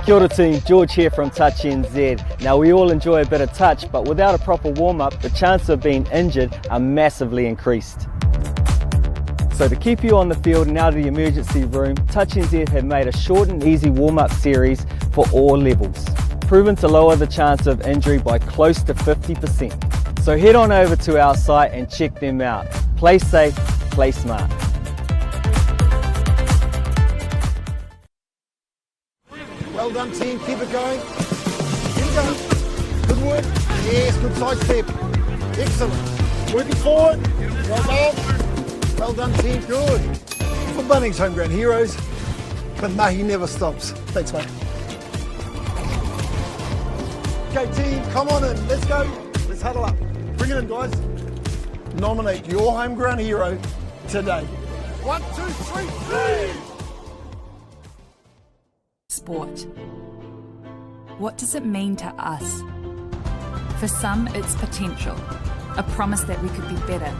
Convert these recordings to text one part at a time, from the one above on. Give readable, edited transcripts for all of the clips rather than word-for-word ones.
Kia ora team, George here from Touch NZ. Now we all enjoy a bit of touch, but without a proper warm-up, the chances of being injured are massively increased. So to keep you on the field and out of the emergency room, Touch NZ have made a short and easy warm-up series for all levels, proven to lower the chance of injury by close to 50%. So head on over to our site and check them out. Play safe, play smart. Well done team, keep it going. Keep it going. Good work. Yes, good side step. Excellent. Working forward. Well done. Well done team, good. For Bunnings Homegrown Heroes, but mahi never stops. Thanks mate. Okay team, come on in, let's go. Let's huddle up. Bring it in guys. Nominate your homegrown hero today. 1, 2, 3, 3! Sport. What does it mean to us? For some, it's potential, a promise that we could be better,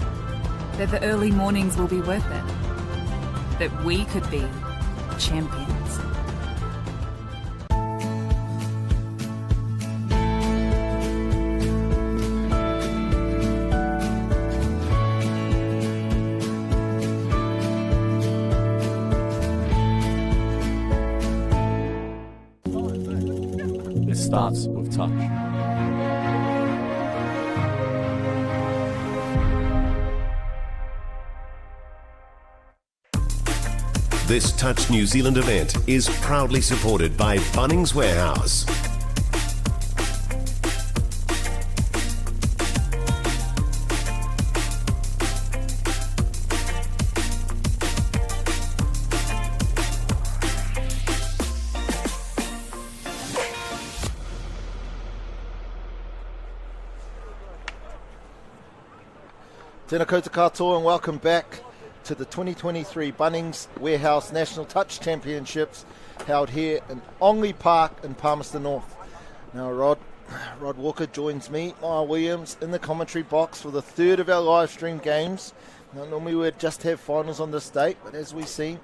that the early mornings will be worth it, that we could be champions. Starts with touch. This Touch New Zealand event is proudly supported by Bunnings Warehouse. Tēnā koutou katoa and welcome back to the 2023 Bunnings Warehouse National Touch Championships held here in Ongi Park in Palmerston North. Now Rod Walker joins me, Mauri Williams, in the commentary box for the third of our live stream games. Now normally we'd just have finals on this date, but as we've seen,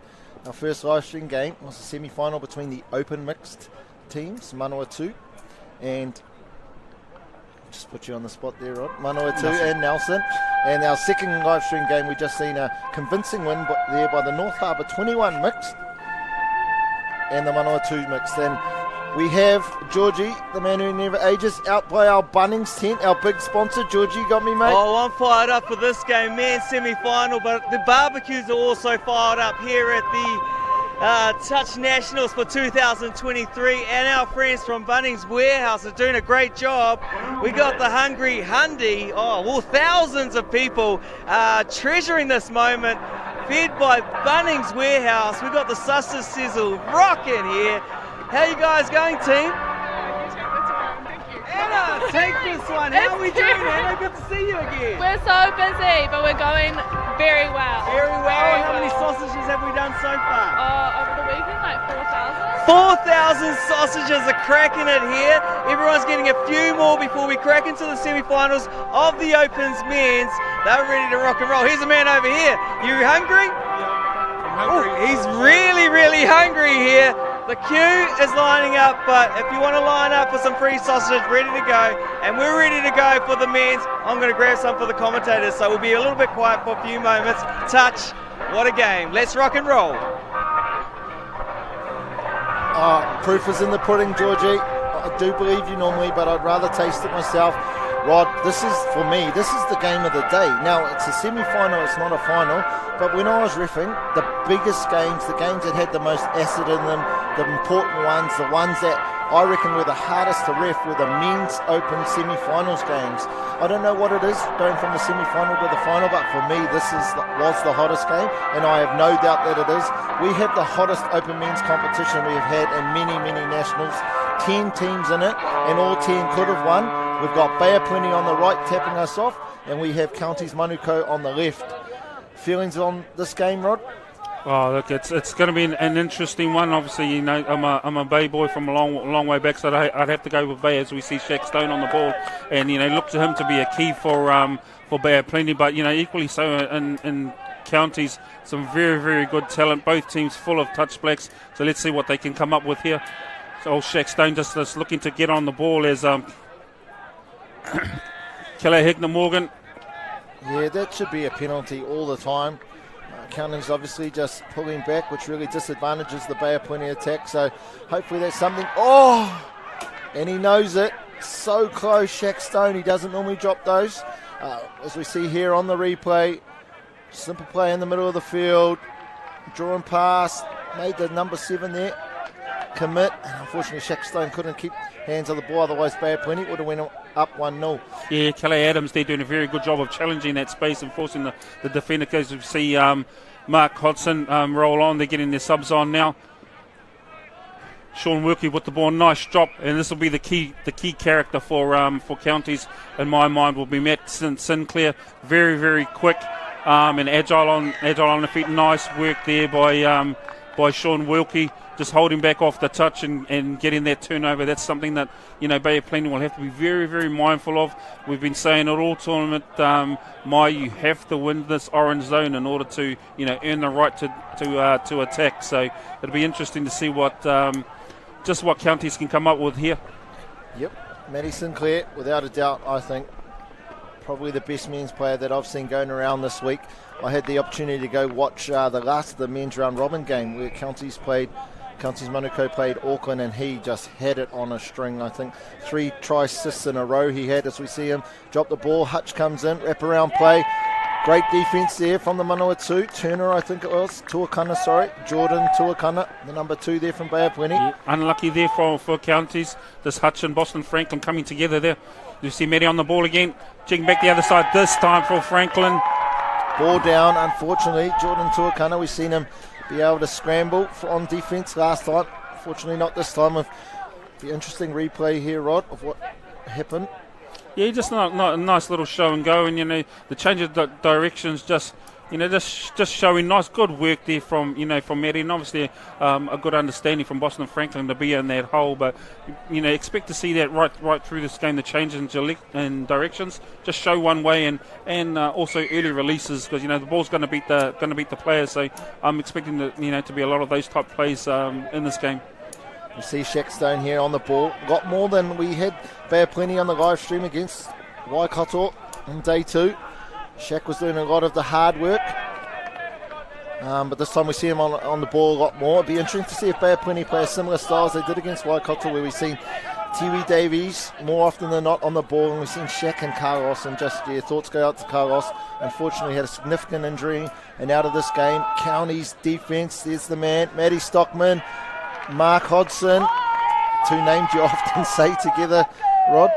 our first live stream game was a semi-final between the open mixed teams, Manukau and just put you on the spot there, Rod. Manukau and Nelson. And our second live stream game, we just seen a convincing win there by the North Harbour 21 mixed and the Manukau mixed. And we have Georgie, the man who never ages, out by our Bunnings tent, our big sponsor. Georgie, you got me, mate? Oh, I'm fired up for this game, man, semi-final, but the barbecues are also fired up here at the Touch Nationals for 2023, and our friends from Bunnings Warehouse are doing a great job. We got the Hungry Hundy, thousands of people treasuring this moment, fed by Bunnings Warehouse. We got the Suster Sizzle rocking here. How you guys going, team? Anna, take this one. How are we doing, Anna? Good to see you again. We're so busy, but we're going very well. Very well. How many sausages have we done so far? Over the weekend, like 4,000. 4,000 sausages are cracking it here. Everyone's getting a few more before we crack into the semi-finals of the Opens men's. They're ready to rock and roll. Here's a man over here. You hungry? I'm hungry. Ooh, he's really, really hungry here. The queue is lining up, but if you want to line up for some free sausage, ready to go, and we're ready to go for the men's, I'm going to grab some for the commentators, so we'll be a little bit quiet for a few moments. Touch, what a game. Let's rock and roll. Proof is in the pudding, Georgie. I do believe you normally, but I'd rather taste it myself. Rod, this is the game of the day. Now, it's a semi-final, it's not a final, but when I was reffing, the biggest games, the games that had the most acid in them, the important ones, the ones that I reckon were the hardest to ref were the men's open semi-finals games. I don't know what it is going from the semi-final to the final, but for me, this was the hottest game, and I have no doubt that it is. We have the hottest open men's competition we have had in many, many nationals. 10 teams in it, and all 10 could have won. We've got Bay of Plenty on the right tapping us off, and we have Counties Manukau on the left. Feelings on this game, Rod? Oh, look, it's going to be an interesting one. Obviously, you know, I'm a Bay boy from a long way back, so I'd have to go with Bay as we see Shaq Stone on the ball, and you know, look to him to be a key for Bay of Plenty, but you know, equally so in counties, some very, very good talent. Both teams full of touch blacks. So let's see what they can come up with here. So old Shaq Stone just looking to get on the ball as Kelly Hickner-Morgan. Yeah, that should be a penalty all the time. Counties obviously just pulling back, which really disadvantages the Bay of Plenty attack. So hopefully that's something. Oh! And he knows it. So close, Shaq Stone. He doesn't normally drop those. As we see here on the replay, simple play in the middle of the field. Drawing pass. Made the number 7 there commit. And unfortunately, Shaq Stone couldn't keep hands on the ball. Otherwise, Bay of Plenty would have went up 1-0. Yeah, Kelly Adams, they're doing a very good job of challenging that space and forcing the defender. As we see Mark Hodson roll on. They're getting their subs on now. Sean Wilkie with the ball, nice drop, and this will be the key character for counties. In my mind, will be Matt Sinclair, very, very quick and agile on the feet. Nice work there by Sean Wilkie, just holding back off the touch and getting that turnover. That's something that Bay of Plenty will have to be very, very mindful of. We've been saying it all tournament, you have to win this orange zone in order to earn the right to attack. So it'll be interesting to see what counties can come up with here. Yep, Matty Sinclair, without a doubt, I think probably the best men's player that I've seen going around this week. I had the opportunity to go watch the last of the men's round robin game where Counties Manukau played Auckland, and he just had it on a string. I think 3 try assists in a row he had. As we see him drop the ball, Hutch comes in, wraparound play. Great defence there from the Manawatu. Turner, I think it was. Jordan Tuakana, the number 2 there from Bay of Plenty. Yeah, unlucky there for counties. This Hutch and Boston Franklin coming together there. You see Matty on the ball again. Checking back the other side this time for Franklin. Ball down, unfortunately. Jordan Tuakana, we've seen him be able to scramble on defence last time. Fortunately not this time. With the interesting replay here, Rod, of what happened. Yeah, just not a nice little show and go, and the change of directions just showing nice good work there from Matty, and obviously a good understanding from Boston Franklin to be in that hole. But expect to see that right through this game, the change in directions just show one way, and also early releases, because the ball's going to beat the players. So I'm expecting to be a lot of those type plays in this game. You see Shaq Stone here on the ball. A lot more than we had Bay of Plenty on the live stream against Waikato on day 2. Shaq was doing a lot of the hard work. But this time we see him on the ball a lot more. It'd be interesting to see if Bay of Plenty play a similar style as they did against Waikato, where we've seen Tiwi Davies more often than not on the ball, and we've seen Shaq and Carlos, and thoughts go out to Carlos. Unfortunately had a significant injury and out of this game. Counties defence, there's the man, Matty Stockman, Mark Hodson, 2 names you often say together, Rod.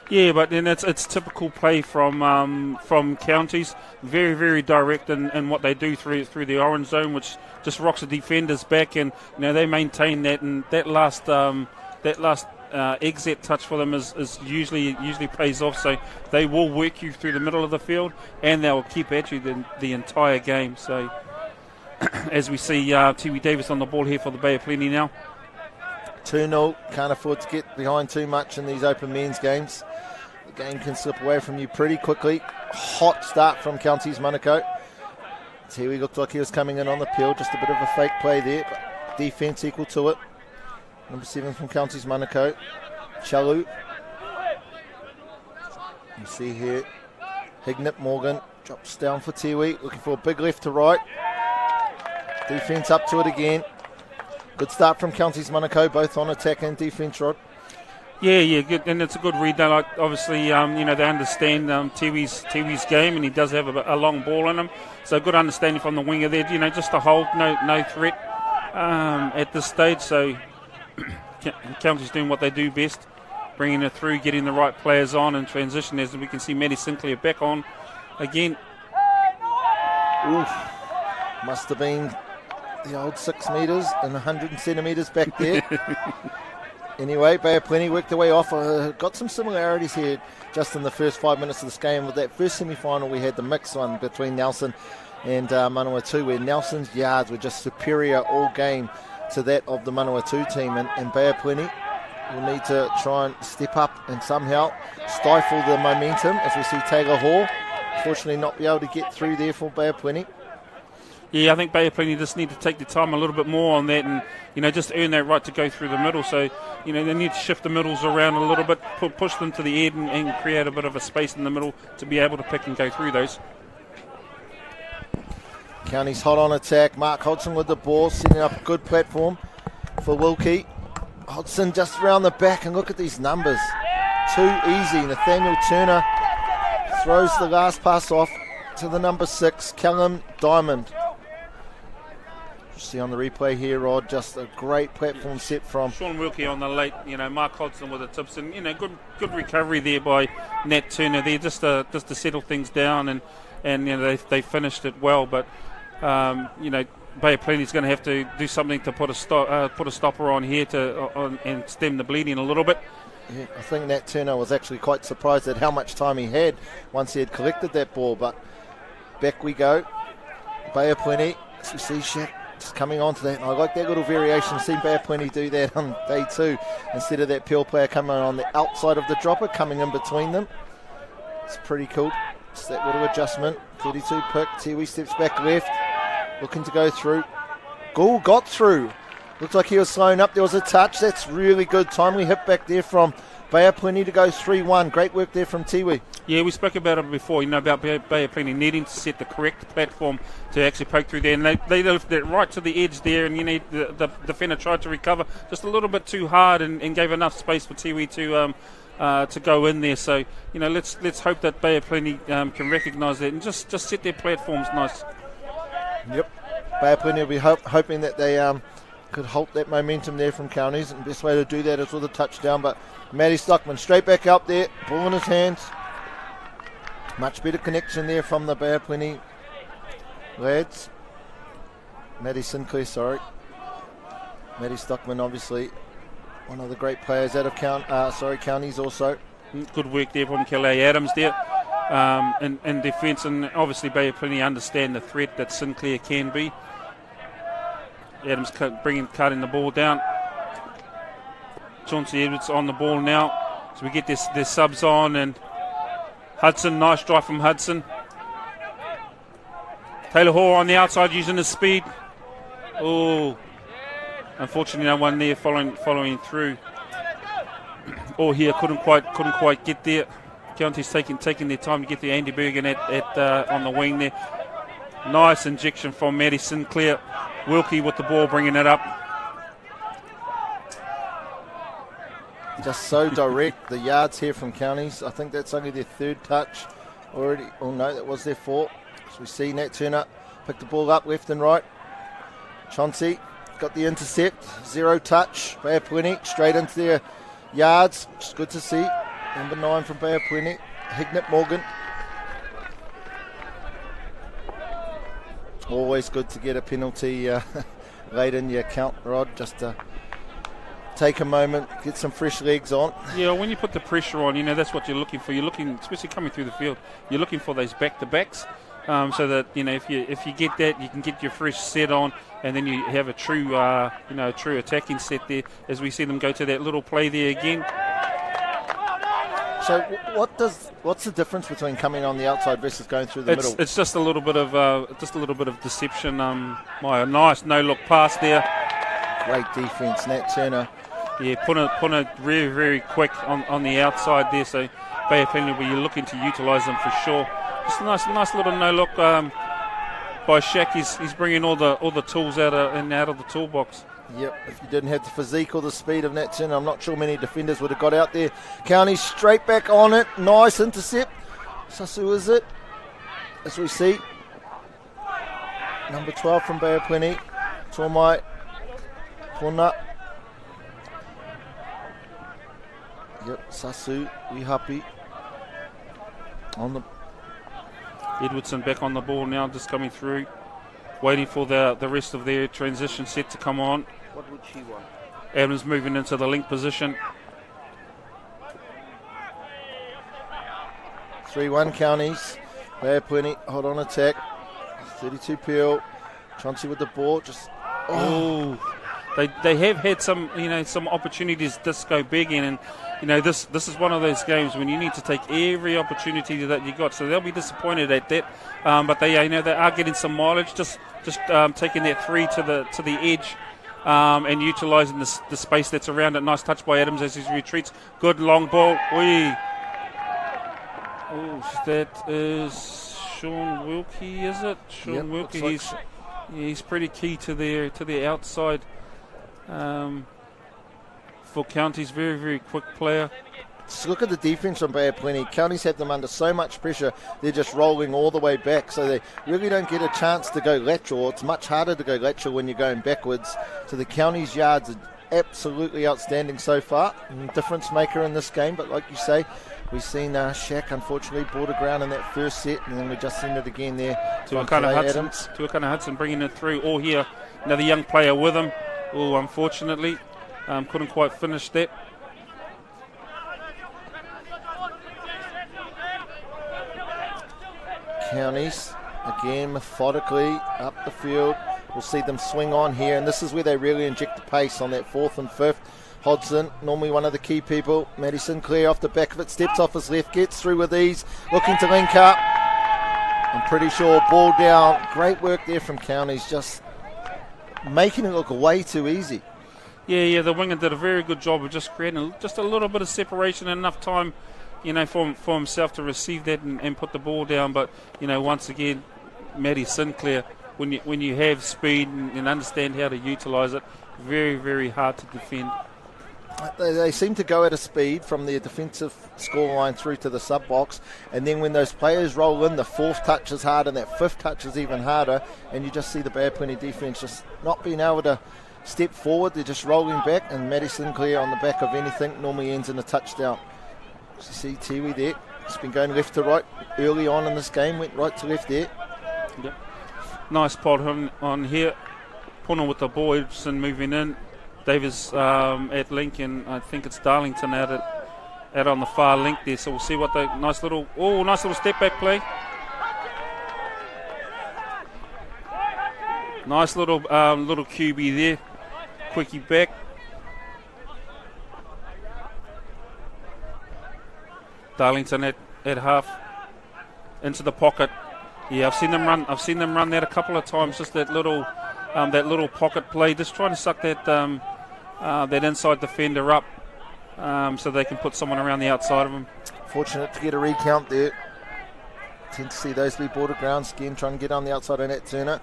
Yeah, but then it's typical play from counties. Very, very direct in what they do through the orange zone, which just rocks the defenders back, and they maintain that. And that last exit touch for them is usually pays off. So they will work you through the middle of the field, and they will keep at you the entire game. So as we see Tiwi Davis on the ball here for the Bay of Plenty now. 2-0, can't afford to get behind too much in these open men's games. The game can slip away from you pretty quickly. Hot start from Counties Manukau. Tiwi looked like he was coming in on the peel, just a bit of a fake play there, but defence equal to it. Number 7 from Counties Manukau, Chalu. You see here, Hignip Morgan drops down for Tiwi, looking for a big left to right. Defence up to it again. Good start from Counties Manukau, both on attack and defence, Rod. Yeah, good, and it's a good read. They obviously, they understand Tiwi's game, and he does have a long ball in him. So good understanding from the winger there. Just to hold, no threat at this stage. So Counties doing what they do best, bringing it through, getting the right players on in transition. As we can see, Matty Sinclair back on again. Oof, must have been the old 6 metres and 100 centimetres back there. Anyway, Bay of Plenty worked their way off. Got some similarities here just in the first 5 minutes of this game. With that first semi-final, we had the mixed one between Nelson and Manawatu, where Nelson's yards were just superior all game to that of the Manawatu team. And Bay of Plenty will need to try and step up and somehow stifle the momentum, as we see Taylor Hall unfortunately not be able to get through there for Bay of Plenty. Yeah, I think Bay of Plenty just need to take their time a little bit more on that and, just earn that right to go through the middle. So, they need to shift the middles around a little bit, push them to the edge and create a bit of a space in the middle to be able to pick and go through those. County's hot on attack. Mark Hodgson with the ball, setting up a good platform for Wilkie. Hodgson just around the back, and look at these numbers. Too easy. Nathaniel Turner throws the last pass off to the number 6, Callum Diamond. See on the replay here, Rod, just a great platform set from Sean Wilkie on the late, Mark Hodgson with the tips, and good recovery there by Nat Turner there, just to settle things down, and they finished it well, but Bay of Plenty is going to have to do something to put a stopper on here and stem the bleeding a little bit. Yeah, I think Nat Turner was actually quite surprised at how much time he had once he had collected that ball, but back we go. Bay of Plenty, as we see Shaq just coming onto that, and I like that little variation. Seen Bay of Plenty do that on day 2 instead of that Peel player coming on the outside of the dropper, coming in between them. It's pretty cool. It's that little adjustment. 32 pick. Tiwi steps back left, looking to go through. Gould got through. Looks like he was slowing up. There was a touch. That's really good. Timely hit back there from Bay of Plenty to go 3-1. Great work there from Tiwi. Yeah, we spoke about it before, about Bay of Plenty needing to set the correct platform to actually poke through there. And they left it right to the edge there, and the defender tried to recover just a little bit too hard and gave enough space for Tiwi to go in there. So, let's hope that Bay of Plenty can recognise that and just set their platforms nice. Yep. Bay of Plenty will be hoping that they could halt that momentum there from Counties, and the best way to do that is with a touchdown. But Matty Stockman straight back up there, ball in his hands. Much better connection there from the Bay of Plenty lads. Matty Sinclair, sorry. Matty Stockman, obviously one of the great players out of Counties also. Good work there from Kelly Adams there in defence, and obviously Bay of Plenty understand the threat that Sinclair can be. Adams cutting the ball down. Chauncey Edwards on the ball now. So we get their subs on, and Hudson, nice drive from Hudson. Taylor Hall on the outside using his speed. Oh, unfortunately no one there following through. Or here couldn't quite get there. County's taking their time to get the Andy Bergen on the wing there. Nice injection from Matty Sinclair. Wilkie with the ball, bringing it up. Just so direct. The yards here from Counties. I think that's only their 3rd touch already. Oh no, that was their 4th. So we see Nat Turner pick the ball up left and right. Chauncey got the intercept. 0 touch. Bay of Plenty straight into their yards, which is good to see. Number 9 from Bay of Plenty, Hignett Morgan. Always good to get a penalty late in your count, Rod, just to take a moment, get some fresh legs on. Yeah, when you put the pressure on, that's what you're looking for. You're looking, especially coming through the field, you're looking for those back-to-backs, so that if you get that, you can get your fresh set on, and then you have a true true attacking set there. As we see them go to that little play there again. So what's the difference between coming on the outside versus going through the middle? It's just a little bit of deception. My nice no-look pass there. Great defence, Nat Turner. Yeah, put it very, very quick on the outside there. So Bay of Plenty, where you're looking to utilise them for sure. Just a nice little no-look by Shaq. He's bringing all the tools out of the toolbox. Yep, if you didn't have the physique or the speed of Nat Turner, I'm not sure many defenders would have got out there. County straight back on it. Nice intercept. Sasu is it? As we see. Number 12 from Bay of Plenty. Tormai. Puna. Yep, Sasu. We happy. On the... Edwardson back on the ball now, just coming through. Waiting for the rest of their transition set to come on. What would she want? Adams moving into the link position. 3-1 Counties. Bay of Plenty, hold on attack. 32 Peel. Chauncey with the ball. they have had some opportunities this go big in, and this is one of those games when you need to take every opportunity that you got. So they'll be disappointed at that, but they they are getting some mileage, just taking that 3 to the edge. And utilising the space that's around it. Nice touch by Adams as he retreats. Good long ball. That is Sean Wilkie, is it? Sean Wilkie. He's pretty key to their outside. For Counties, very, very quick player. Just look at the defence from Bay Plenty. Counties have them under so much pressure, they're just rolling all the way back, so they really don't get a chance to go lateral. It's much harder to go lateral when you're going backwards. So the Counties' yards are absolutely outstanding so far. Difference maker in this game, but like you say, we've seen Shaq unfortunately brought a ground in that first set, and then we've just seen it again there. Tuakana Hudson bringing it through. All here, another young player with him. Unfortunately, couldn't quite finish that. Counties, again, methodically up the field. We'll see them swing on here, and this is where they really inject the pace on that 4th and 5th. Hodgson, normally one of the key people. Matty Sinclair off the back of it, steps off his left, gets through with ease, looking to link up. I'm pretty sure ball down. Great work there from Counties, just making it look way too easy. Yeah, the winger did a very good job of just creating just a little bit of separation and enough time for himself to receive that and put the ball down. But, once again, Matty Sinclair, when you have speed and understand how to utilise it, very, very hard to defend. They seem to go at a speed from their defensive scoreline through to the sub-box, and then when those players roll in, the 4th touch is hard and that 5th touch is even harder, and you just see the Bay Plenty defence just not being able to step forward. They're just rolling back, and Matty Sinclair on the back of anything normally ends in a touchdown. You see Tiwi there. It's been going left to right early on in this game. Went right to left there. Yep. Nice pot on here. Puna with the ball. Edson moving in. Davis at link, and I think it's Darlington out on the far link there. So we'll see what the nice little step back play. Nice little QB there. Quickie back. Darlington at half into the pocket. Yeah, I've seen them run that a couple of times. Just that little pocket play, just trying to suck that inside defender up, so they can put someone around the outside of him. Fortunate to get a recount there. Tend to see those be border grounds again, trying to get on the outside of Nat Turner.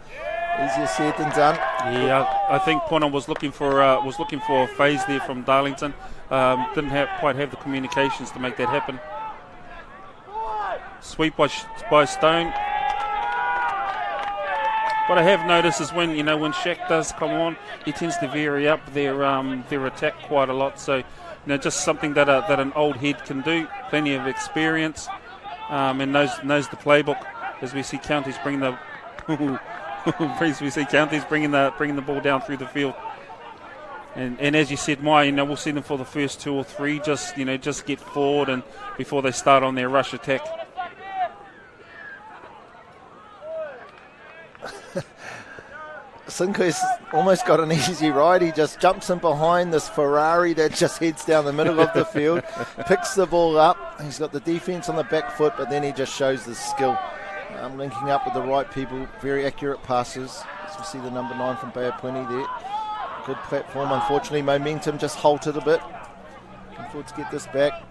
Easier said than done. Yeah, I think Puna was looking for a phase there from Darlington. Didn't quite have the communications to make that happen. Sweep by Stone. What I have noticed is when Shaq does come on, he tends to vary up their attack quite a lot. So just something that an old head can do. Plenty of experience, and knows the playbook. As we see Counties bring the bringing the ball down through the field. And as you said, we'll see them for the first 2 or 3, just get forward and before they start on their rush attack. Sinclair's almost got an easy ride. He just jumps in behind this Ferrari that just heads down the middle of the field, picks the ball up. He's got the defence on the back foot, but then he just shows the skill. Linking up with the right people, very accurate passes. As we see the number 9 from Bay of Plenty there. Good platform. Unfortunately, momentum just halted a bit. Looking forward to get this back.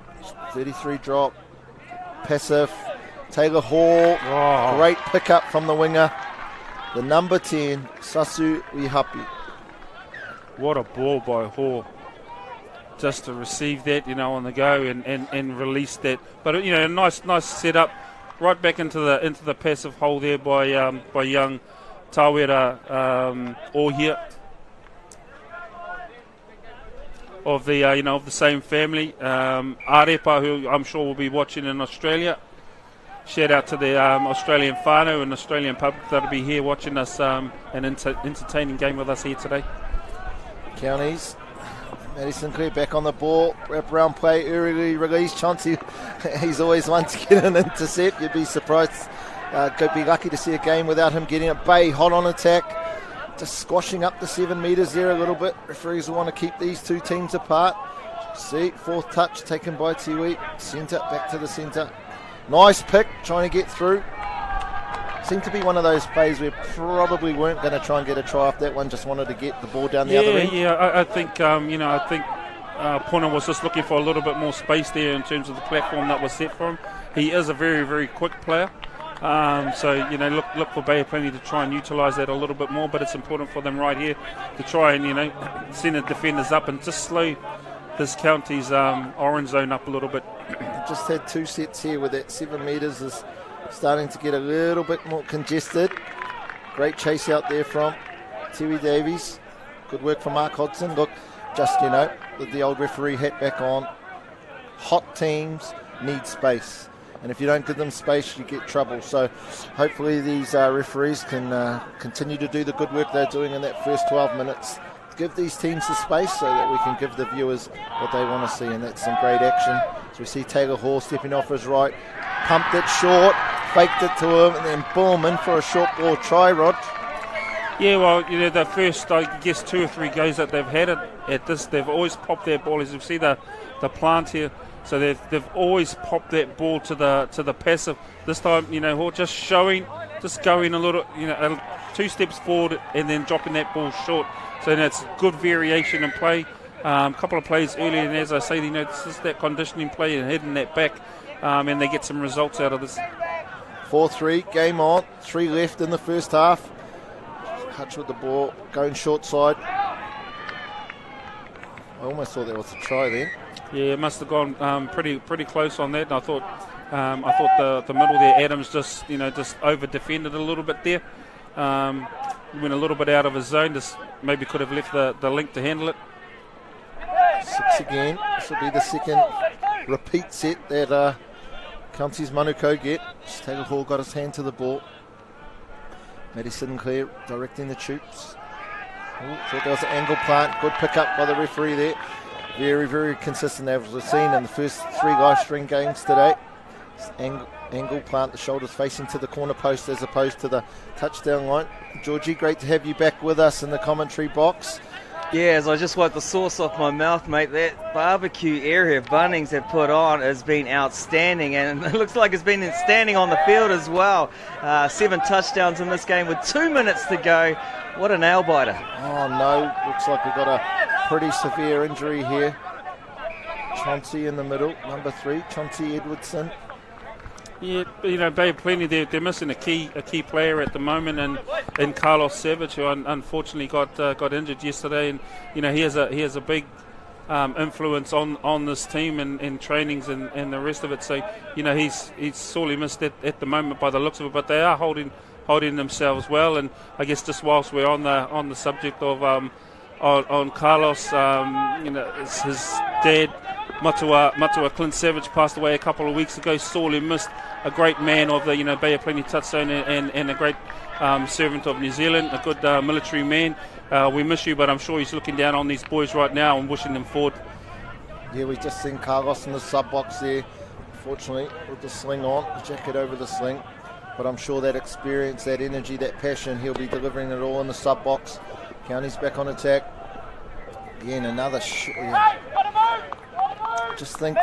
33 drop. Passive. Taylor Hall. Oh. Great pickup from the winger. The number 10, Sasu Wihapi. What a ball by Hall. Just to receive that, on the go and release that. But, a nice setup. Right back into the passive hole there by young Tawera Ohia of the same family. Arepa, who I'm sure will be watching in Australia. Shout out to the Australian whānau and Australian public that'll be here watching us, an entertaining game with us here today. Counties. Matty Sinclair back on the ball. Wrap around play, early release. Chauncey, he's always one to get an intercept. You'd be surprised. Could be lucky to see a game without him getting it. Bay hot on attack. just squashing up the 7 metres there a little bit. Referees will want to keep these two teams apart. See, fourth touch taken by Tiwi. Centre, back to the centre. Nice pick, trying to get through. Seemed to be one of those plays where probably weren't going to try and get a try off that one, just wanted to get the ball down the other end. Yeah, I think, Puna was just looking for a little bit more space there in terms of the platform that was set for him. He is a very, very quick player. Look for Bay of Plenty to try and utilise that a little bit more, but it's important for them right here to try and, send the defenders up and just slow this county's orange zone up a little bit. Just had 2 sets here where that 7 metres is starting to get a little bit more congested. Great chase out there from Terry Davies. Good work from Mark Hodson. Look, just, with the old referee hat back on, hot teams need space. And if you don't give them space, you get trouble. So hopefully these referees can continue to do the good work they're doing in that first 12 minutes. Give these teams the space so that we can give the viewers what they want to see, and that's some great action. So we see Taylor Hall stepping off his right, pumped it short, faked it to him, and then boom, in for a short ball try, Rod. Yeah, well, the first, I guess, 2 or 3 goes that they've had at this, they've always popped their ball. As you see the plant here, so they've always popped that ball to the passive. This time, Hall just going a little, 2 steps forward and then dropping that ball short. So that's good variation in play. A couple of plays earlier, and as I say, this is that conditioning play and heading that back, and they get some results out of this. 4-3, game on, 3 left in the first half. Hutch with the ball, going short side. I almost thought there was a try then. Yeah, it must have gone pretty close on that. And I thought the middle there, Adams just over defended a little bit there. Went a little bit out of his zone. Just maybe could have left the link to handle it. 6 again. This will be the second repeat set that Counties Manukau get. Taylor Hall got his hand to the ball. Matty Sinclair directing the troops. Thought there was an angle plant. Good pick up by the referee there. Very, very consistent, as we've seen in the first 3 live string games today. Angle plant, the shoulders facing to the corner post as opposed to the touchdown line. Georgie, great to have you back with us in the commentary box. Yeah, as I just wiped the sauce off my mouth, mate, that barbecue area Bunnings have put on has been outstanding, and it looks like it's been outstanding on the field as well. 7 touchdowns in this game with 2 minutes to go. What a nail-biter. Oh, no. Looks like we've got a pretty severe injury here. Chauncey in the middle, number 3, Chauncey Edwardson. Yeah, Bay of Plenty, they're missing a key player at the moment, and in Carlos Savage, who unfortunately got injured yesterday, and he has a big influence on this team and trainings and the rest of it. So he's sorely missed at the moment by the looks of it, but they are holding themselves well. And I guess just whilst we're on the subject of on Carlos, his dad, Matua Clint Savage, passed away a couple of weeks ago. Sorely missed. A great man of the Bay of Plenty touch zone and a great servant of New Zealand, a good military man. We miss you, but I'm sure he's looking down on these boys right now and wishing them forward. Yeah, we just seen Carlos in the sub box there, unfortunately, with the sling on, the jacket over the sling. But I'm sure that experience, that energy, that passion, he'll be delivering it all in the sub box. County's back on attack. Again, another just think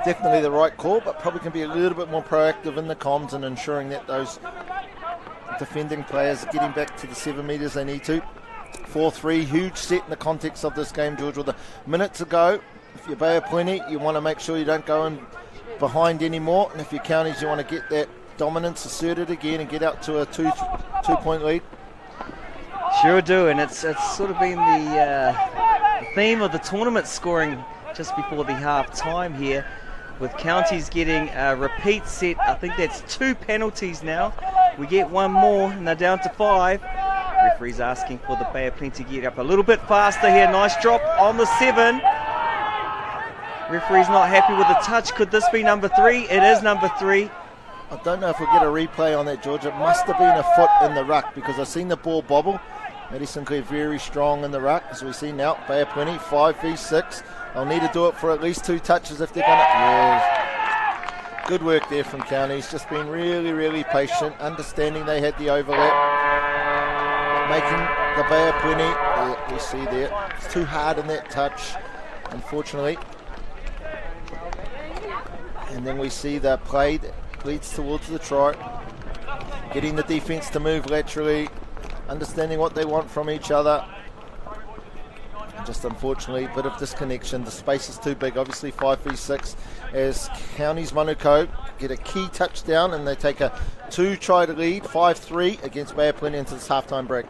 definitely the right call, but probably can be a little bit more proactive in the comms and ensuring that those defending players are getting back to the 7 metres they need to. 4-3, huge set in the context of this game, George. With a minute to go, if you're Bay of Plenty, you want to make sure you don't go in behind anymore, and if you're Counties, you want to get that dominance asserted again and get out to a two-point lead. Sure do, and it's sort of been the theme of the tournament, scoring just before the half time here, with Counties getting a repeat set. I think that's 2 penalties now. We get 1 more and they're down to 5. Referee's asking for the Bay of Plenty to get up a little bit faster here. Nice drop on the 7. Referee's not happy with the touch. Could this be number 3? It is number 3. I don't know if we'll get a replay on that, George. It must have been a foot in the ruck because I've seen the ball bobble. Matty Sinclair very strong in the ruck, as we see now. Bay of Plenty 5v6. They'll need to do it for at least 2 touches if they're going to. Yeah. Good work there from Counties. Just been really, really patient, understanding they had the overlap, making the Bay of Plenty. We see there, it's too hard in that touch, unfortunately. And then we see the play that leads towards the try. Getting the defence to move laterally, understanding what they want from each other. Just unfortunately, a bit of disconnection. The space is too big, obviously 5v6, as Counties Manukau get a key touchdown and they take a 2-try to lead, 5-3 against Bay of Plenty into this halftime break.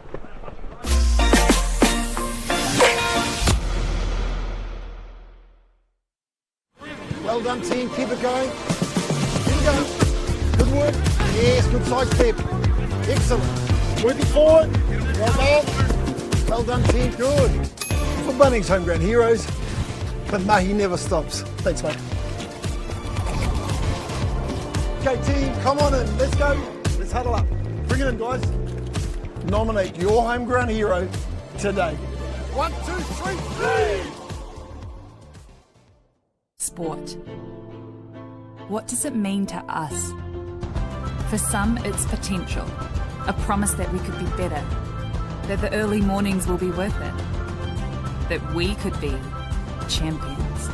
Well done, team. Keep it going. Keep it going. Good work. Yes, good side step. Excellent. Working forward. Well done. Well done, team. Good. For Bunnings Homegrown Heroes, but Mahi never stops. Thanks, mate. Okay, team, come on in. Let's go. Let's huddle up. Bring it in, guys. Nominate your homegrown hero today. 1, 2, 3, 3. Sport. What does it mean to us? For some, it's potential, a promise that we could be better, that the early mornings will be worth it, that we could be champions.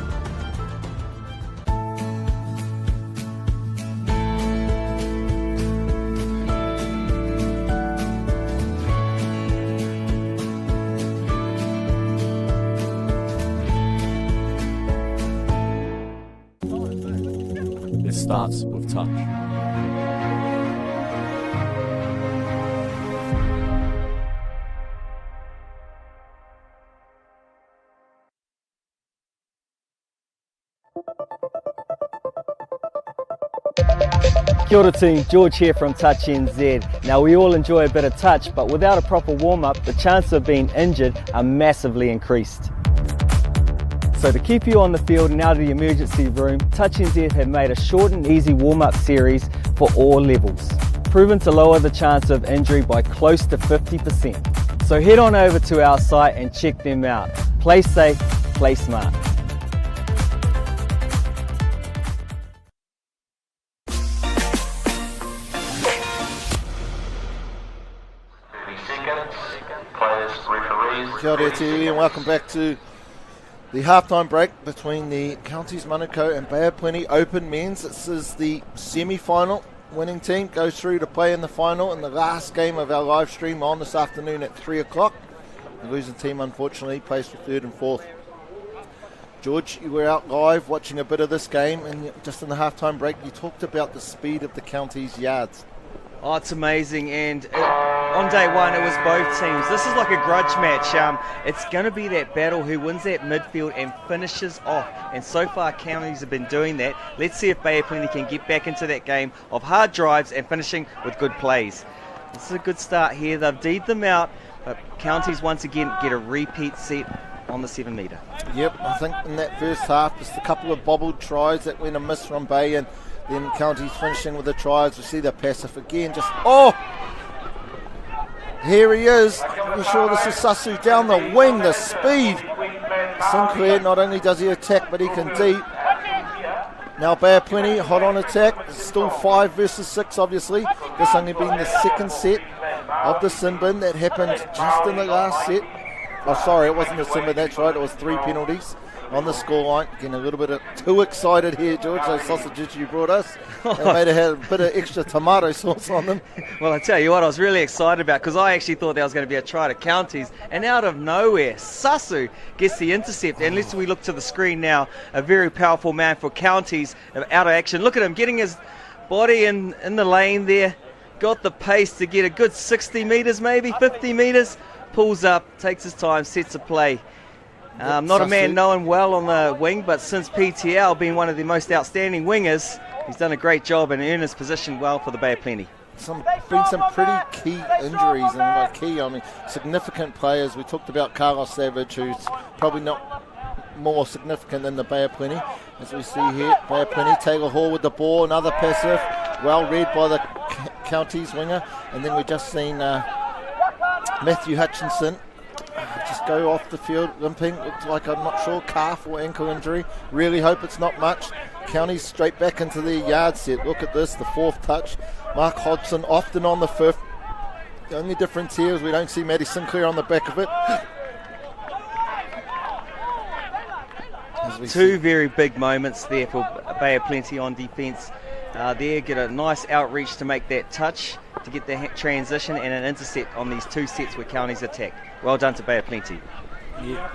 It starts with touch. Kia ora team, George here from Touch NZ. Now we all enjoy a bit of touch, but without a proper warm-up, the chances of being injured are massively increased. So to keep you on the field and out of the emergency room, Touch NZ have made a short and easy warm-up series for all levels, proven to lower the chance of injury by close to 50%. So head on over to our site and check them out. Play safe, play smart. Kia ora te iwi and welcome back to the halftime break between the Counties Manukau and Bay of Plenty Open Men's. This is the semi-final. Winning team goes through to play in the final in the last game of our live stream on this afternoon at 3 o'clock. The losing team unfortunately plays for third and fourth. George, you were out live watching a bit of this game, and just in the halftime break you talked about the speed of the Counties yards. Oh, it's amazing, and on day one it was both teams. This is like a grudge match. It's going to be that battle who wins that midfield and finishes off, and so far Counties have been doing that. Let's see if Bay of Plenty can get back into that game of hard drives and finishing with good plays. This is a good start here. They've D'd them out, but Counties once again get a repeat set on the 7 metre. Yep, I think in that first half just a couple of bobbled tries that went amiss from Bay, and then Counties finishing with the tries. We see the passive again, just, here he is. I'm sure this is Sasu down the wing, the speed. Sinclair, not only does he attack, but he can deep. Now Bay of Plenty, hot on attack. It's still 5 versus 6, obviously. This only being the second set of the sin bin that happened just in the last set. Oh, sorry, it wasn't the sin bin, that's right. It was 3 penalties on the scoreline. Getting a little bit too excited here, George. Those sausages you brought us, they made it have a bit of extra tomato sauce on them. Well, I tell you what, I was really excited about, because I actually thought there was going to be a try to Counties, and out of nowhere, Sasu gets the intercept. And let's we look to the screen now, a very powerful man for Counties out of action. Look at him getting his body in the lane there, got the pace to get a good 60 metres, maybe 50 metres, pulls up, takes his time, sets a play. Not a man known well on the wing, but since PTL being one of the most outstanding wingers, he's done a great job and earned his position well for the Bay of Plenty. Been some pretty key injuries, and by key I mean significant players. We talked about Carlos Savage, who's probably not more significant than the Bay of Plenty. As we see here, Bay of Plenty, Taylor Hall with the ball, another passive, well read by the Counties winger. And then we just seen Matthew Hutchinson just go off the field limping. Looks like, I'm not sure, calf or ankle injury. Really hope it's not much. Counties straight back into the yard set. Look at this, the fourth touch. Mark Hodgson often on the fifth. The only difference here is we don't see Maddie Sinclair on the back of it. Two very big moments there for Bay of Plenty on defence. There, get a nice outreach to make that touch, to get the transition and an intercept on these two sets where Counties attack. Well done to Bay of Plenty. Yeah.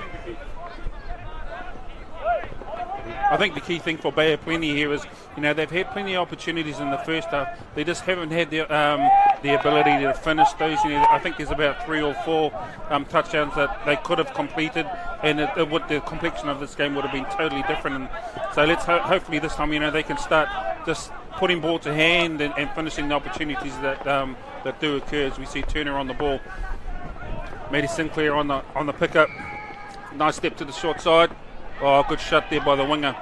I think the key thing for Bay of Plenty here is, they've had plenty of opportunities in the first half. They just haven't had the ability to finish those. I think there's about 3 or 4 touchdowns that they could have completed, and the complexion of this game would have been totally different. And so let's hopefully this time, they can start just putting ball to hand and finishing the opportunities that do occur. As we see Turner on the ball, Maddie Sinclair on the pickup, nice step to the short side. Oh, good shot there by the winger.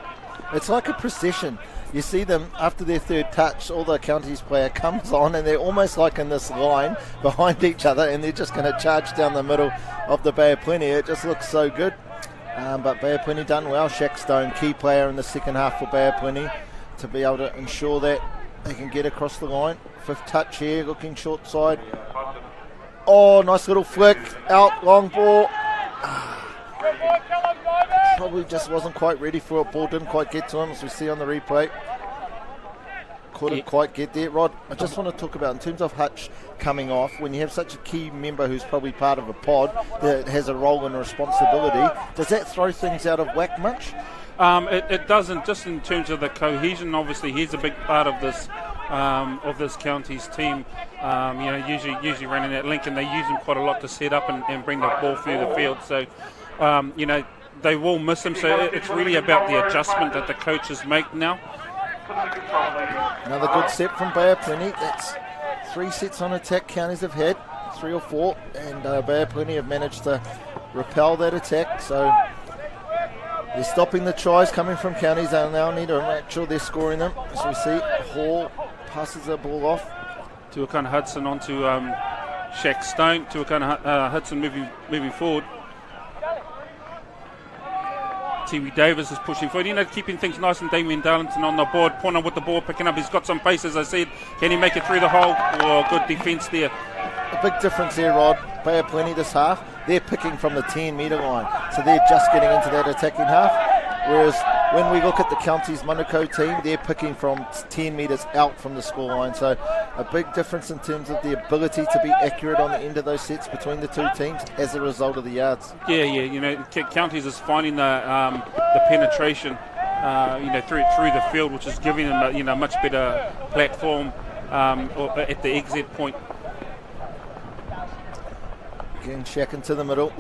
It's like a procession. You see them after their third touch, all the Counties player comes on and they're almost like in this line behind each other, and they're just going to charge down the middle of the Bay of Plenty. It just looks so good. But Bay of Plenty done well. Shaq Stone, key player in the second half for Bay of Plenty, to be able to ensure that they can get across the line. 5th touch here, looking short side. Oh, nice little flick, out, long ball. Probably just wasn't quite ready for it. Ball didn't quite get to him, as we see on the replay. Couldn't quite get there. Rod, I just want to talk about, in terms of Hutch coming off, when you have such a key member who's probably part of a pod that has a role and a responsibility, does that throw things out of whack much? It doesn't, just in terms of the cohesion. Obviously, he's a big part of this Counties team. Usually running that link, and they use him quite a lot to set up and bring the ball through the field. So, they will miss him. So it's really about the adjustment that the coaches make now. Another good set from Bay of Plenty. That's 3 sets on attack Counties have had, 3 or 4, and Bay of Plenty have managed to repel that attack. So they're stopping the tries coming from Counties. They now need to make sure they're scoring them. As we see, Hall passes the ball off. Tuakana Hudson onto Shaq Stone. Tuakana Hudson moving forward. Tiwi Davis is pushing forward, keeping things nice, and Damien Darlington on the board. Pona with the ball, picking up. He's got some pace, as I said. Can he make it through the hole? Oh, good defence there. A big difference there, Rod. Bay of Plenty this half, they're picking from the 10-metre line. So they're just getting into that attacking half. Whereas when we look at the Counties Manukau team, they're picking from 10 metres out from the scoreline. So a big difference in terms of the ability to be accurate on the end of those sets between the two teams as a result of the yards. Yeah. Counties is finding the penetration, through the field, which is giving them a much better platform at the exit point. Getting Shaq into the middle.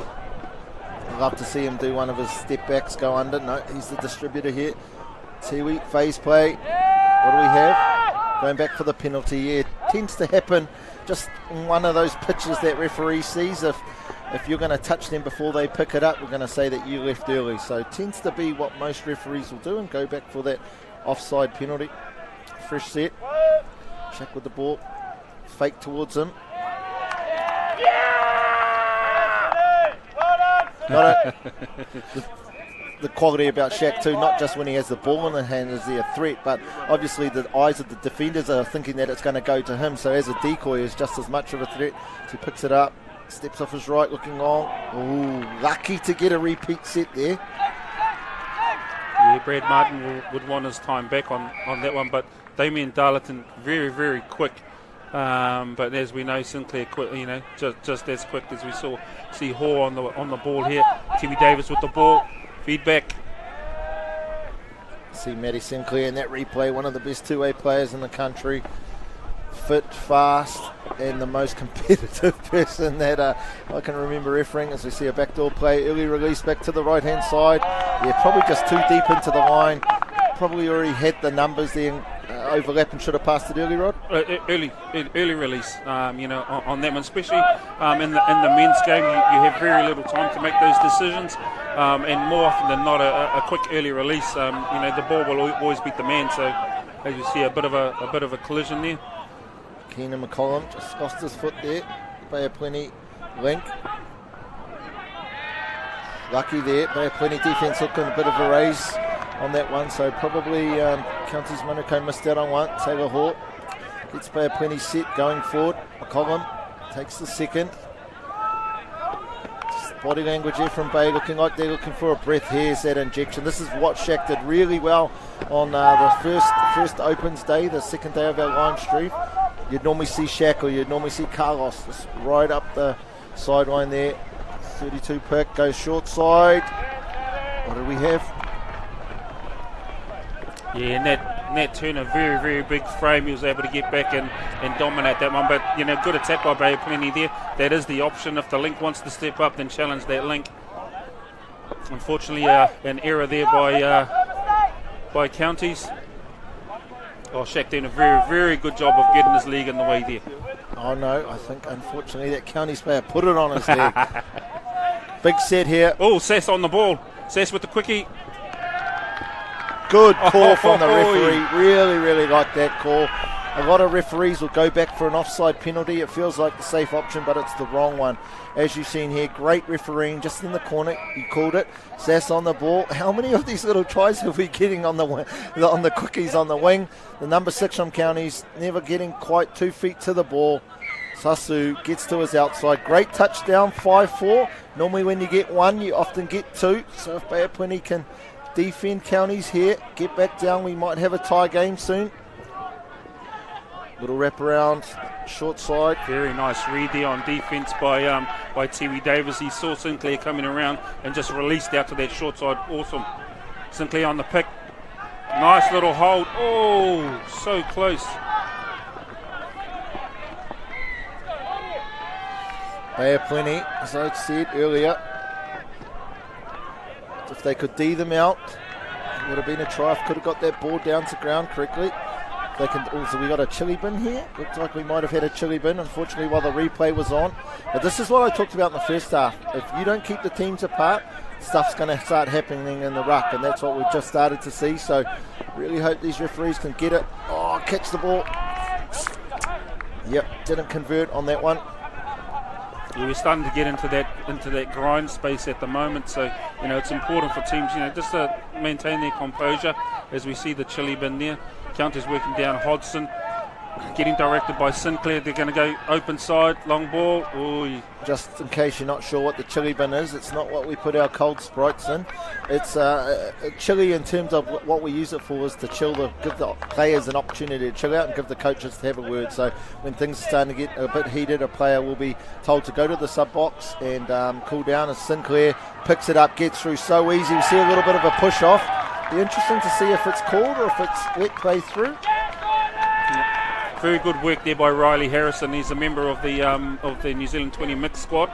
I'd love to see him do one of his step backs go under. No, he's the distributor here. Tiwi, phase play. What do we have? Going back for the penalty. Yeah, it tends to happen just in one of those pitches that referee sees. If you're going to touch them before they pick it up, we're going to say that you left early. So it tends to be what most referees will do and go back for that offside penalty. Fresh set. Shaq with the ball. Fake towards him. The quality about Shaq too, not just when he has the ball in the hand is he a threat, but obviously the eyes of the defenders are thinking that it's going to go to him, so as a decoy is just as much of a threat. So he picks it up, steps off his right, looking long. Ooh, lucky to get a repeat set there. Yeah, Brad Martin would want his time back on that one, but Damien Darlington very, very quick. But as we know, Sinclair quick, just as quick as we see Hall on the ball here. Tiwi Davis with the ball, feedback. See Maddie Sinclair in that replay, one of the best two-way players in the country. Fit, fast, and the most competitive person that I can remember refereeing. As we see a backdoor play, early release back to the right-hand side. Yeah, probably just too deep into the line. Probably already had the numbers there. Overlap and should have passed it early, Rod. Early release, on that one, especially in the men's game. You have very little time to make those decisions, and more often than not, a quick early release. The ball will always beat the man. So, as you see, a bit of a collision there. Keenan McCollum just lost his foot there. Bay of Plenty link. Lucky there. Bay of Plenty defence looking a bit of a raise on that one, so probably Counties Manukau missed out on one. Taylor Hall gets Bay of Plenty set going forward. McCollum takes the second. Body language here from Bay, looking like they're looking for a breath. Here's that injection. This is what Shaq did really well on the first Opens day, the second day of our line stream. You'd normally see Shaq or you'd normally see Carlos just right up the sideline there. 32 pick, goes short side. What do we have? Yeah, Nat Turner, very, very big frame. He was able to get back and dominate that one. But, good attack by Bay Plenty there. That is the option. If the link wants to step up, then challenge that link. Unfortunately, an error there by Counties. Oh, Shaq doing a very, very good job of getting his leg in the way there. Oh, no, I think, unfortunately, that Counties player put it on his leg. Big set here. Oh, Sass on the ball. Sass with the quickie. Good call from the referee. Really, really like that call. A lot of referees will go back for an offside penalty. It feels like the safe option, but it's the wrong one. As you've seen here, great refereeing just in the corner. You called it. Sass on the ball. How many of these little tries are we getting on the quickies on the wing? The number 6 from Counties never getting quite 2 feet to the ball. Sasu gets to his outside. Great touchdown, 5-4. Normally when you get 1, you often get 2. So if Bay Plenty can defend Counties here, get back down, we might have a tie game soon. Little wraparound, short side. Very nice read there on defence by Tiwi Davis. He saw Sinclair coming around and just released out to that short side. Awesome. Sinclair on the pick. Nice little hold. Oh, so close. Bay Plenty, as I said earlier, if they could D them out, it would have been a try. Could have got that ball down to ground correctly. They can also, we got a chili bin here. Looks like we might have had a chili bin, unfortunately, while the replay was on. But this is what I talked about in the first half. If you don't keep the teams apart, stuff's going to start happening in the ruck, and that's what we've just started to see. So really hope these referees can get it. Oh, catch the ball. Yep, didn't convert on that one. Yeah, we're starting to get into that grind space at the moment, so it's important for teams just to maintain their composure as we see the chili bin there. Counties working down Hodgson, getting directed by Sinclair. They're going to go open side, long ball. Ooh. Just in case you're not sure what the chili bin is, it's not what we put our cold Sprites in. It's a chili in terms of what we use it for is to give the players an opportunity to chill out and give the coaches to have a word. So when things are starting to get a bit heated, a player will be told to go to the sub box and cool down. As Sinclair picks it up, gets through so easy. We see a little bit of a push off. Be interesting to see if it's called or if it's let play through. Very good work there by Riley Harrison. He's a member of the New Zealand 20 mixed squad,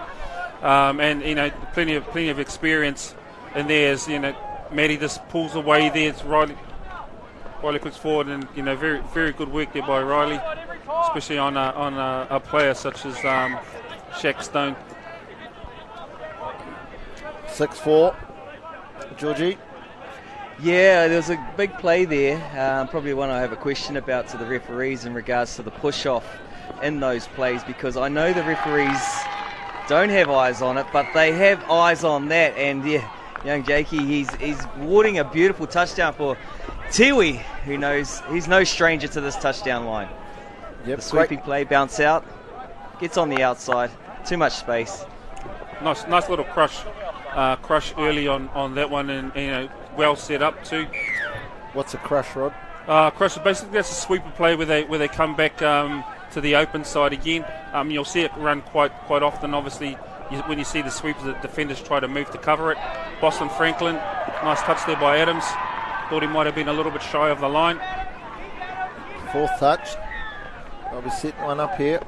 and plenty of experience. And there's Matty just pulls away there. It's Riley clicks forward, and very very good work there by Riley, especially on a player such as Shaq Stone. 6-4, Georgie. Yeah, there was a big play there. Probably one I have a question about to the referees in regards to the push-off in those plays, because I know the referees don't have eyes on it, but they have eyes on that. And yeah, young Jakey, he's warding a beautiful touchdown for Tiwi, who knows he's no stranger to this touchdown line. Yep, the sweeping play, bounce out, gets on the outside, too much space. Nice little crush early on that one, and well set up too. What's a crush, Rod? Crush, basically that's a sweeper play where they come back to the open side again. You'll see it run quite often. Obviously, when you see the sweepers, the defenders try to move to cover it. Boston Franklin, nice touch there by Adams. Thought he might have been a little bit shy of the line. Fourth touch. I'll be setting one up here.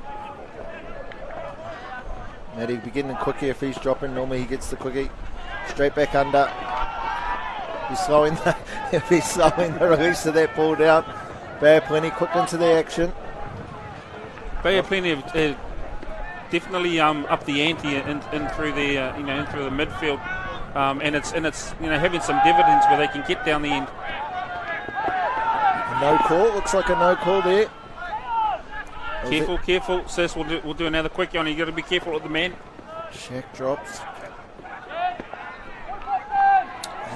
Matty be getting quick here if he's dropping. Normally he gets the quickie. Straight back under. He's slowing the release of that ball down. Bay Plenty quick into the action. Bay Plenty have definitely up the ante in through the in through the midfield, and it's having some dividends where they can get down the end. No call. Looks like a no call there. Careful. Sis, we'll do another quickie on you. You got to be careful with the man. Shaq drops.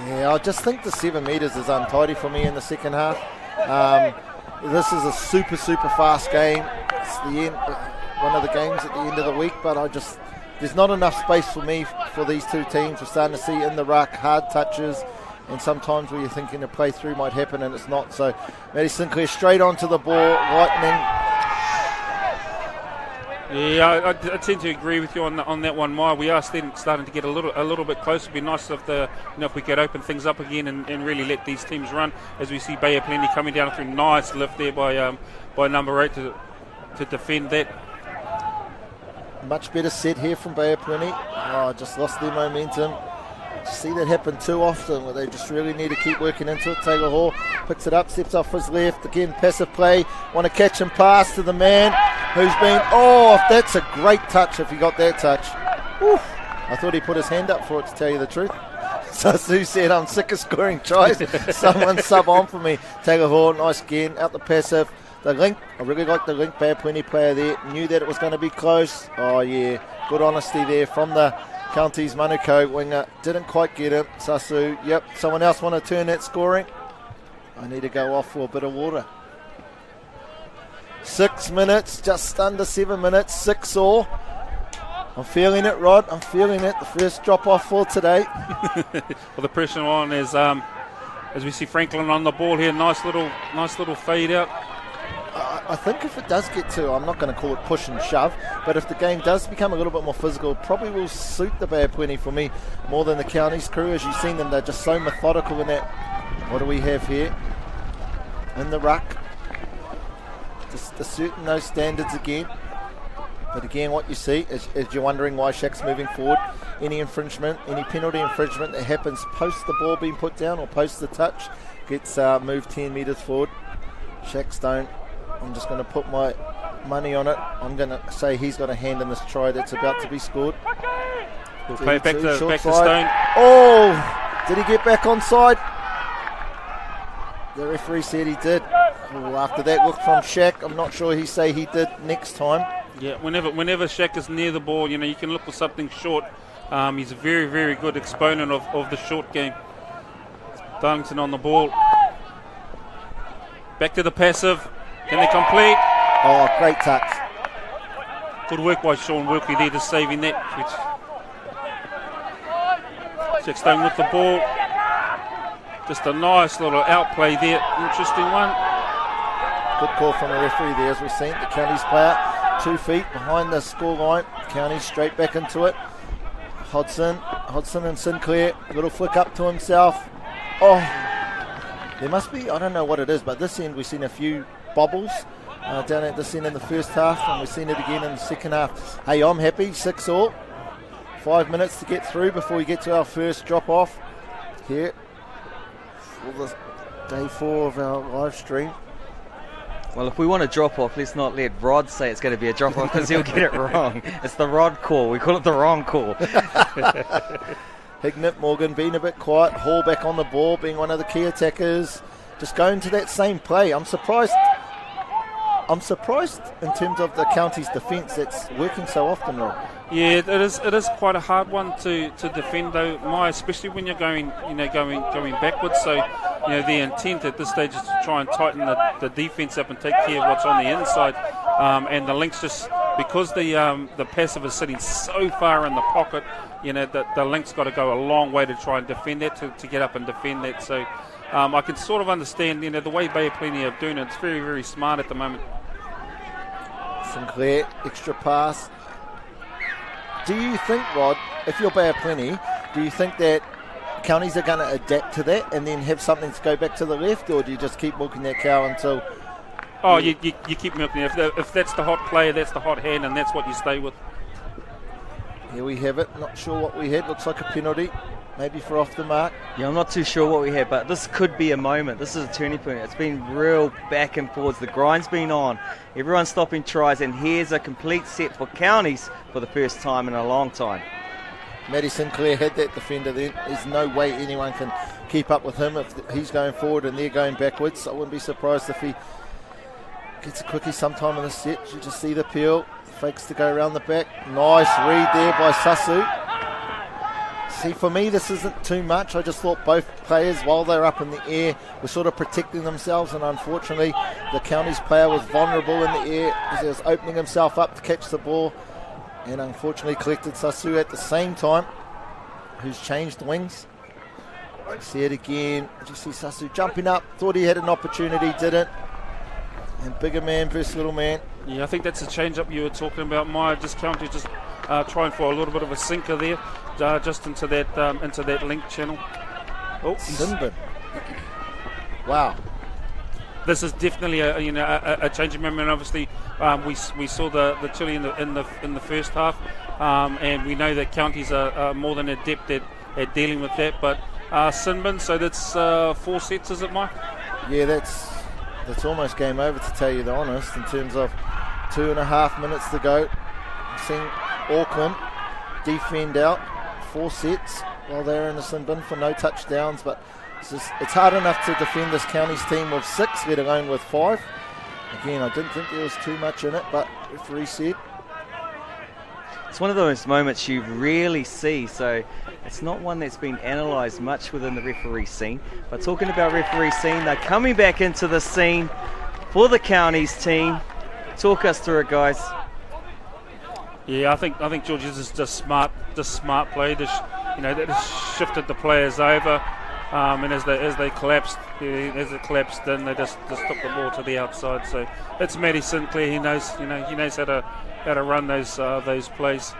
Yeah, I just think the 7 metres is untidy for me in the second half. This is a super fast game. It's the end. one of the games at the end of the week, but there's not enough space for me for these two teams. We're starting to see in the ruck, hard touches, and sometimes where you're thinking a play through might happen and it's not. So Matty Sinclair straight onto the ball, lightning. Yeah, I tend to agree with you on that one, Maya. We are starting to get a little bit closer. It'd be nice if if we could open things up again and really let these teams run. As we see Bay of Plenty coming down through, nice lift there by number 8 to defend that. Much better set here from Bay of Plenty. Just lost their momentum. See that happen too often where they just really need to keep working into it. Taylor Hall picks it up, steps off his left. Again, passive play. Want to catch and pass to the man who's been... that's a great touch if he got that touch. Oof. I thought he put his hand up for it, to tell you the truth. So Sue said, I'm sick of scoring tries. Someone sub on for me. Taylor Hall, nice again, out the passive. The link, I really like the link. Bay of Plenty player there. Knew that it was going to be close. Oh, yeah. Good honesty there from the Counties Manukau winger. Didn't quite get it. Sasu, yep. Someone else want to turn that scoring? I need to go off for a bit of water. 6 minutes, just under 7 minutes, 6-all. I'm feeling it, Rod. I'm feeling it. The first drop off for today. Well, the pressure on is as we see Franklin on the ball here. Nice little fade out. I think if it does get to, I'm not going to call it push and shove, but if the game does become a little bit more physical, probably will suit the Bay of Plenty for me more than the Counties crew. As you've seen them, they're just so methodical in that. What do we have here? In the ruck. Just asserting those standards again. But again, what you see is you're wondering why Shaq's moving forward. Any infringement, any penalty infringement that happens post the ball being put down or post the touch gets moved 10 metres forward. Shackstone, I'm just going to put my money on it. I'm going to say he's got a hand in this try that's about to be scored. We'll play it back to Stone. Oh, did he get back onside? The referee said he did. Oh, after that look from Shaq, I'm not sure he say he did next time. Yeah, whenever Shaq is near the ball, you can look for something short. He's a very, very good exponent of the short game. Darlington on the ball. Back to the passive. Can they complete? Oh, great touch. Good work by Sean Wilkie there, just saving that. Shackstone with the ball. Just a nice little outplay there. Interesting one. Good call from the referee there, as we've seen. The Counties player 2 feet behind the score line. Counties straight back into it. Hodson and Sinclair. A little flick up to himself. Oh, there must be, I don't know what it is, but this end we've seen a few bobbles down at this end in the first half, and we've seen it again in the second half. Hey, I'm happy, 6-all. 5 minutes to get through before we get to our first drop off here for the day 4 of our live stream. Well, if we want to drop off, let's not let Rod say it's going to be a drop off because he'll get it wrong. It's the Rod call. We call it the wrong call. Hignett Morgan being a bit quiet. Hall back on the ball, being one of the key attackers. Just going to that same play. I'm surprised in terms of the Counties' defence that's working so often, Rob. Yeah, it is quite a hard one to defend though, especially when you're going backwards. So, the intent at this stage is to try and tighten the defence up and take care of what's on the inside. And the links just, because the passive is sitting so far in the pocket, the link's got to go a long way to try and defend that, to get up and defend that. So I can sort of understand, the way Bay of Plenty are doing it. It's very, very smart at the moment. Sinclair, extra pass. Do you think, Rod, if you're Bay of Plenty, do you think that Counties are going to adapt to that and then have something to go back to the left, or do you just keep milking that cow until... Oh, you keep milking it. If that's the hot player, that's the hot hand, and that's what you stay with. Here we have it. Not sure what we had. Looks like a penalty, maybe for off the mark. Yeah, I'm not too sure what we had, but this could be a moment. This is a turning point. It's been real back and forwards. The grind's been on. Everyone's stopping tries, and here's a complete set for Counties for the first time in a long time. Matty Sinclair had that defender then. There's no way anyone can keep up with him if he's going forward and they're going backwards. I wouldn't be surprised if he gets a quickie sometime in the set. You just see the peel. Fakes to go around the back. Nice read there by Sasu. See, for me, this isn't too much. I just thought both players, while they're up in the air, were sort of protecting themselves, and unfortunately, the Counties player was vulnerable in the air as he was opening himself up to catch the ball, and unfortunately collected Sasu at the same time, who's changed wings. You see it again. You see Sasu jumping up, thought he had an opportunity, didn't. And bigger man versus little man. Yeah, I think that's the change-up you were talking about, Maya. Just County just trying for a little bit of a sinker there, just into that link channel. Oh, Sinbin. Wow. This is definitely a changing moment. Obviously, we saw the Chile in the first half, and we know that Counties are more than adept at dealing with that. But Sinbin, so that's 4 sets, is it, Mike? Yeah, that's almost game over, to tell you the honest, in terms of 2.5 minutes to go. Seeing Auckland defend out 4 sets while they're in the sin bin for no touchdowns, but it's hard enough to defend this Counties team with 6, let alone with 5. Again, I didn't think there was too much in it, but referee said. It's one of those moments you rarely see, so it's not one that's been analysed much within the referee scene. But talking about referee scene, they're coming back into the scene for the Counties team. Talk us through it, guys. Yeah, I think George, this is just smart play. That has shifted the players over, and as they collapsed, as it collapsed, then they just took the ball to the outside. So it's Matty Sinclair. He knows how to run those plays.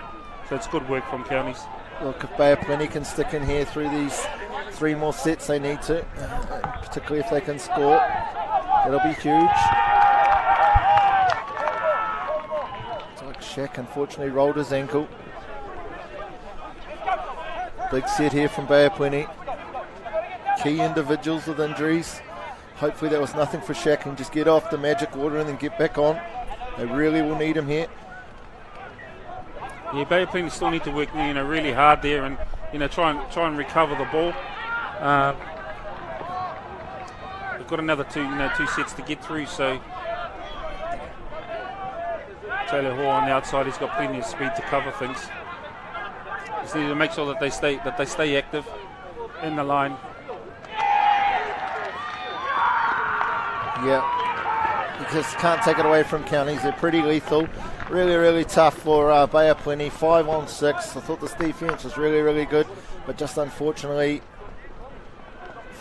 So it's good work from Counties. Look, if Bay of Plenty can stick in here through these 3 more sets, they need to, particularly if they can score. It'll be huge. Shaq unfortunately rolled his ankle. Big set here from Bay of Plenty. Key individuals with injuries. Hopefully that was nothing for Shaq and just get off the magic water and then get back on. They really will need him here. Yeah, Bay of Plenty still need to work really hard there and try and recover the ball. They've got another 2 sets to get through, so Taylor Hall on the outside, he's got plenty of speed to cover things. Just need to make sure that they stay active in the line. Yeah, you just can't take it away from Counties. They're pretty lethal. Really, really tough for Bay of Plenty. 5 on 6. I thought this defence was really, really good, but just unfortunately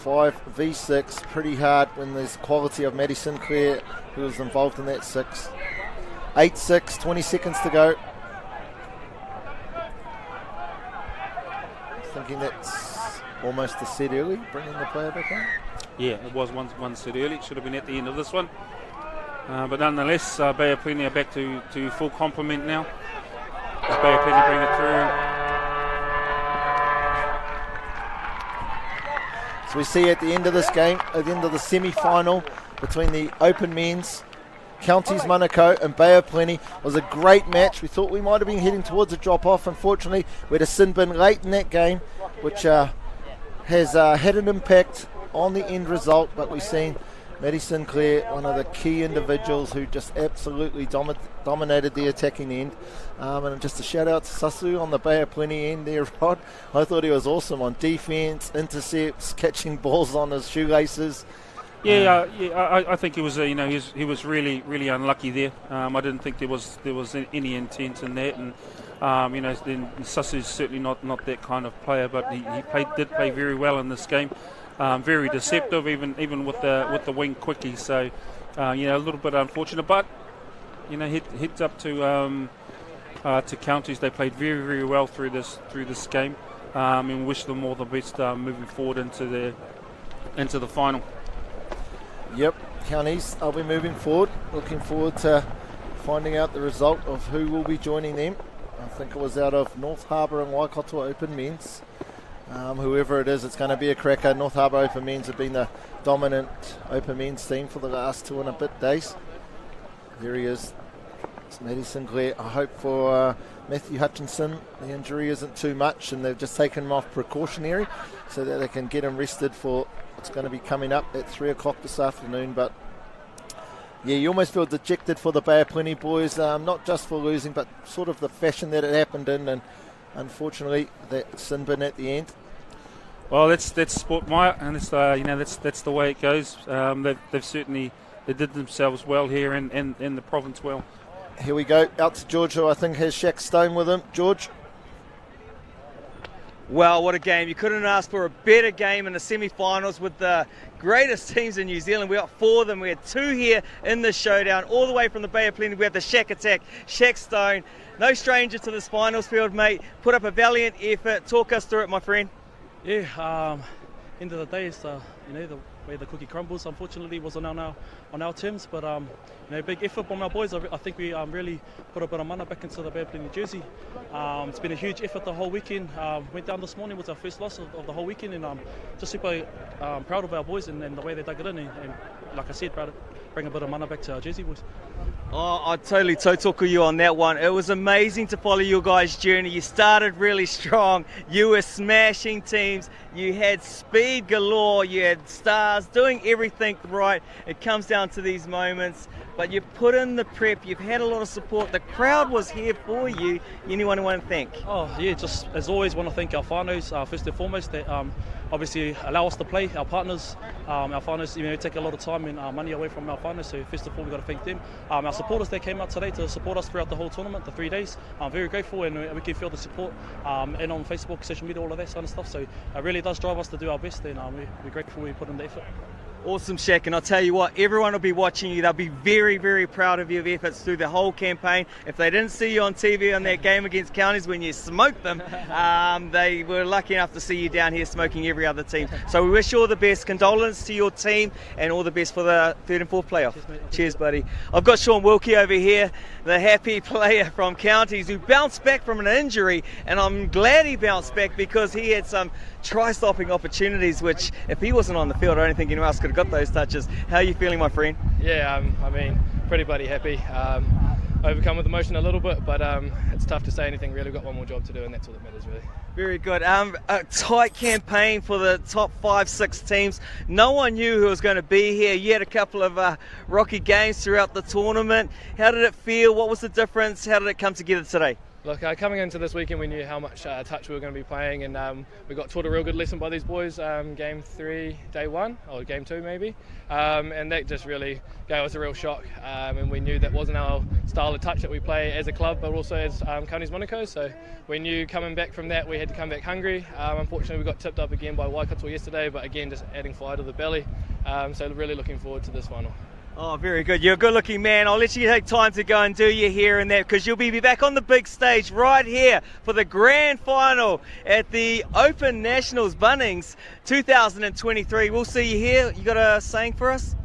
5v6, pretty hard when there's quality of Matty Sinclair who was involved in that 6. 8-6, 20 seconds to go. Thinking that's almost a set early, bringing the player back on. Yeah, it was one set early. It should have been at the end of this one. But nonetheless, Bay of Plenty are back to full complement now. As Bay of Plenty bring it through. So we see at the end of this game, at the end of the semi-final between the open men's, Counties Manukau and Bay of Plenty, was a great match. We thought we might have been heading towards a drop-off. Unfortunately, we had a sin bin late in that game, which has had an impact on the end result. But we've seen Matty Sinclair, one of the key individuals who just absolutely dominated the attacking end. And just a shout-out to Sasu on the Bay of Plenty end there, Rod. I thought he was awesome on defence, intercepts, catching balls on his shoelaces. I think he was he was really, really unlucky there. I didn't think there was any intent in that, and then Sasu's certainly not that kind of player, but he did play very well in this game. Very deceptive, even with the wing quickie. So a little bit unfortunate, but heads up to Counties. They played very, very well through this game, and wish them all the best moving forward into the final. Yep, Counties, I'll be moving forward. Looking forward to finding out the result of who will be joining them. I think it was out of North Harbour and Waikato Open Men's. Whoever it is, it's going to be a cracker. North Harbour Open Men's have been the dominant Open Men's team for the last 2 and a bit days. There he is. It's Matty Sinclair. I hope for Matthew Hutchinson the injury isn't too much and they've just taken him off precautionary so that they can get him rested for what's going to be coming up at 3 o'clock this afternoon. But yeah, you almost feel dejected for the Bay of Plenty boys, not just for losing, but sort of the fashion that it happened in. And unfortunately, that sin bin at the end. Well, that's sport, Maya, and it's that's the way it goes. They've certainly did themselves well here in the province well. Here we go, out to George, who I think has Shaq Stone with him. George. Well, what a game. You couldn't ask for a better game in the semi-finals with the greatest teams in New Zealand. We got 4 of them. We had 2 here in the showdown, all the way from the Bay of Plenty. We had the Shaq attack, Shaq Stone. No stranger to this finals field, mate. Put up a valiant effort. Talk us through it, my friend. Yeah, end of the day, it's the way the cookie crumbles. Unfortunately, was on our terms, but big effort from our boys. I think we really put a bit of mana back into the Bay of Plenty jersey. It's been a huge effort the whole weekend. Went down this morning, was our first loss of the whole weekend, and just super proud of our boys and the way they dug it in. And like I said, proud to bring a bit of mana back to our jersey boys. Oh, I totally totoku you on that one. It was amazing to follow your guys' journey. You started really strong. You were smashing teams. You had speed galore. You had stars doing everything right. It comes down to these moments. But you put in the prep. You've had a lot of support. The crowd was here for you. Anyone want to thank? Oh, yeah, just as always, want to thank our whānaus, first and foremost, that obviously allow us to play. Our partners, take a lot of time and money away from our whānaus, so first of all, we've got to thank them. Our supporters that came out today to support us throughout the whole tournament, the 3 days. I'm very grateful, and we can feel the support and on Facebook, social media, all of that sort of stuff. So it really does drive us to do our best, and we're grateful we put in the effort. Awesome, Shaq, and I'll tell you what, everyone will be watching you. They'll be very, very proud of your efforts through the whole campaign. If they didn't see you on TV on that game against Counties when you smoked them, they were lucky enough to see you down here smoking every other team. So we wish you all the best. Condolences to your team, and all the best for the 3rd and 4th playoff. Cheers, buddy. I've got Sean Wilkie over here, the happy player from Counties who bounced back from an injury, and I'm glad he bounced back because he had some try-stopping opportunities, which if he wasn't on the field, I don't think anyone else could have got those touches. How are you feeling, my friend? Yeah, pretty bloody happy. Overcome with emotion a little bit, but it's tough to say anything really. We've got one more job to do, and that's all that matters really. Very good. A tight campaign for the top 5-6 teams. No one knew who was going to be here. You had a couple of rocky games throughout the tournament. How did it feel? What was the difference? How did it come together today? Look, coming into this weekend, we knew how much touch we were going to be playing, and we got taught a real good lesson by these boys. Game 3, day 1, or game 2 maybe, and that just really gave us a real shock. And we knew that wasn't our style of touch that we play as a club, but also as Counties Manukau. So we knew coming back from that, we had to come back hungry. Unfortunately, we got tipped up again by Waikato yesterday, but again, just adding fire to the belly. So really looking forward to this final. Oh, very good. You're a good-looking man. I'll let you take time to go and do your hair and that, because you'll be back on the big stage right here for the grand final at the Open Nationals Bunnings 2023. We'll see you here. You got a saying for us?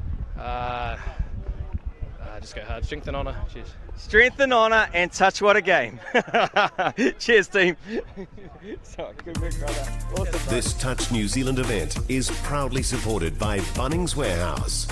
Just go hard. Strength and honour. Cheers. Strength and honour, and touch what a game. Cheers, team. Good work, brother. Awesome. This Touch New Zealand event is proudly supported by Bunnings Warehouse.